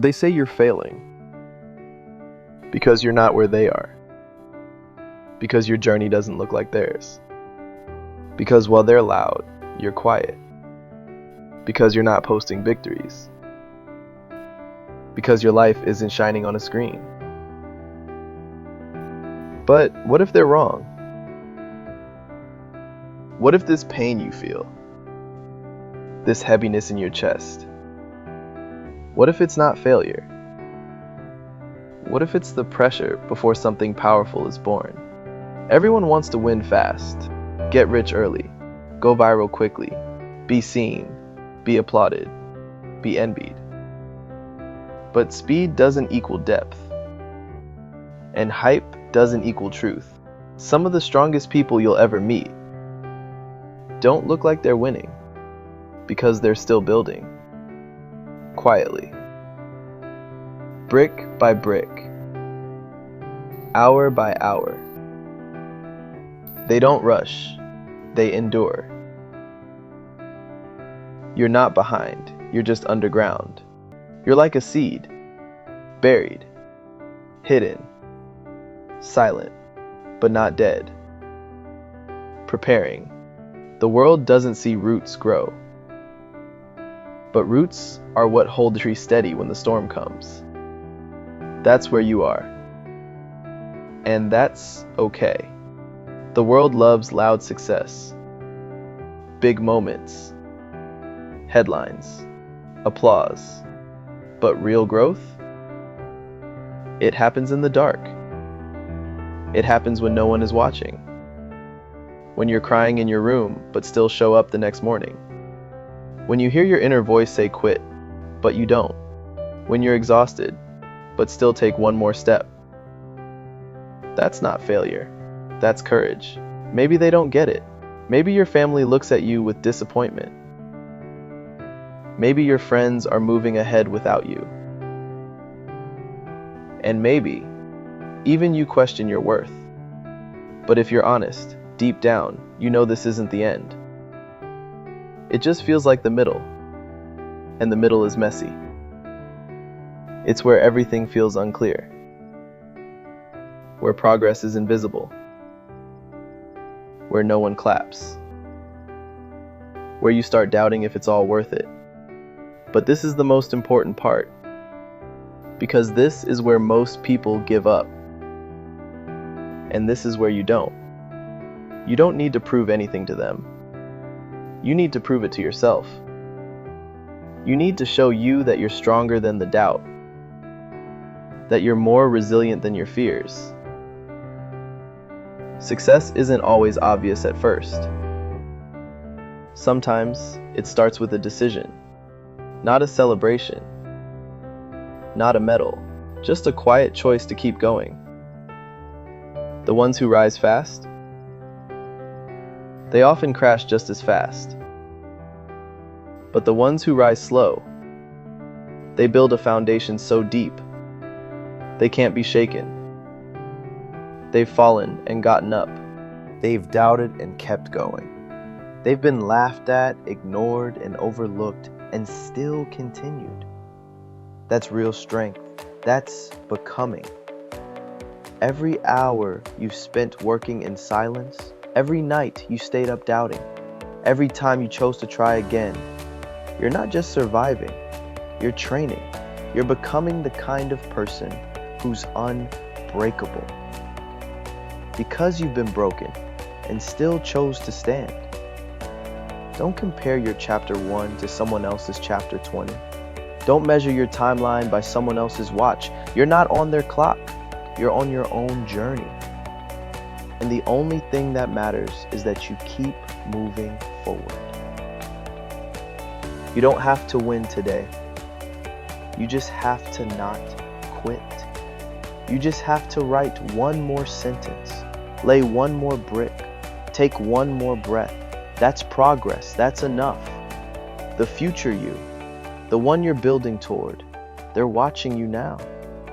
They say you're failing because you're not where they are, because your journey doesn't look like theirs, because while they're loud, you're quiet, because you're not posting victories, because your life isn't shining on a screen. But what if they're wrong? What if this pain you feel, this heaviness in your chest, what if it's not failure? What if it's the pressure before something powerful is born? Everyone wants to win fast, get rich early, go viral quickly, be seen, be applauded, be envied. But speed doesn't equal depth, and hype doesn't equal truth. Some of the strongest people you'll ever meet don't look like they're winning because they're still building, quietly, brick by brick, hour by hour. They don't rush, they endure. You're not behind, you're just underground. You're like a seed, buried, hidden, silent, but not dead, preparing. The world doesn't see roots grow, but roots are what hold the tree steady when the storm comes. That's where you are, and that's okay. The world loves loud success, big moments, headlines, applause. But real growth? It happens in the dark. It happens when no one is watching. When you're crying in your room, but still show up the next morning. When you hear your inner voice say quit, but you don't. When you're exhausted, but still take one more step. That's not failure. That's courage. Maybe they don't get it. Maybe your family looks at you with disappointment. Maybe your friends are moving ahead without you. And maybe even you question your worth. But if you're honest, deep down, you know this isn't the end. It just feels like the middle. And the middle is messy. It's where everything feels unclear. Where progress is invisible. Where no one claps. Where you start doubting if it's all worth it. But this is the most important part, because this is where most people give up. And this is where you don't. You don't need to prove anything to them. You need to prove it to yourself. You need to show you that you're stronger than the doubt, that you're more resilient than your fears. Success isn't always obvious at first. Sometimes it starts with a decision. Not a celebration, not a medal, just a quiet choice to keep going. The ones who rise fast, they often crash just as fast. But the ones who rise slow, they build a foundation so deep, they can't be shaken. They've fallen and gotten up. They've doubted and kept going. They've been laughed at, ignored, and overlooked, and still continued. That's real strength. That's becoming. Every hour you spent working in silence, every night you stayed up doubting, every time you chose to try again, you're not just surviving, you're training. You're becoming the kind of person who's unbreakable. Because you've been broken and still chose to stand. Don't compare your chapter 1 to someone else's chapter 20. Don't measure your timeline by someone else's watch. You're not on their clock. You're on your own journey. And the only thing that matters is that you keep moving forward. You don't have to win today. You just have to not quit. You just have to write one more sentence, lay one more brick, take one more breath. That's progress. That's enough. The future you, the one you're building toward, they're watching you now.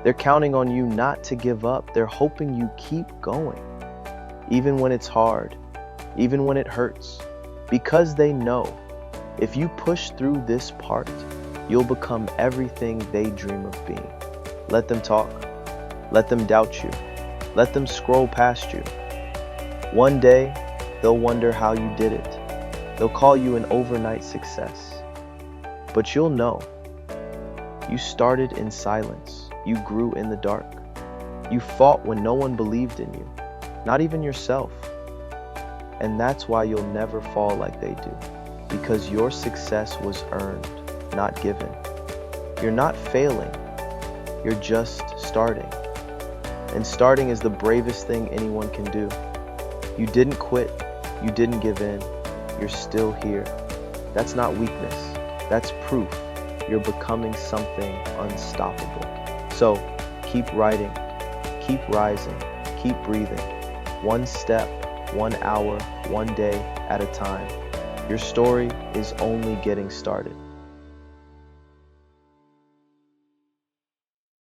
They're counting on you not to give up. They're hoping you keep going, even when it's hard, even when it hurts, because they know if you push through this part, you'll become everything they dream of being. Let them talk. Let them doubt you. Let them scroll past you. One day, they'll wonder how you did it. They'll call you an overnight success. But you'll know. You started in silence. You grew in the dark. You fought when no one believed in you, not even yourself. And that's why you'll never fall like they do, because your success was earned, not given. You're not failing, you're just starting. And starting is the bravest thing anyone can do. You didn't quit, you didn't give in, you're still here. That's not weakness, that's proof you're becoming something unstoppable. So keep writing, keep rising, keep breathing. One step, 1 hour, 1 day at a time. Your story is only getting started.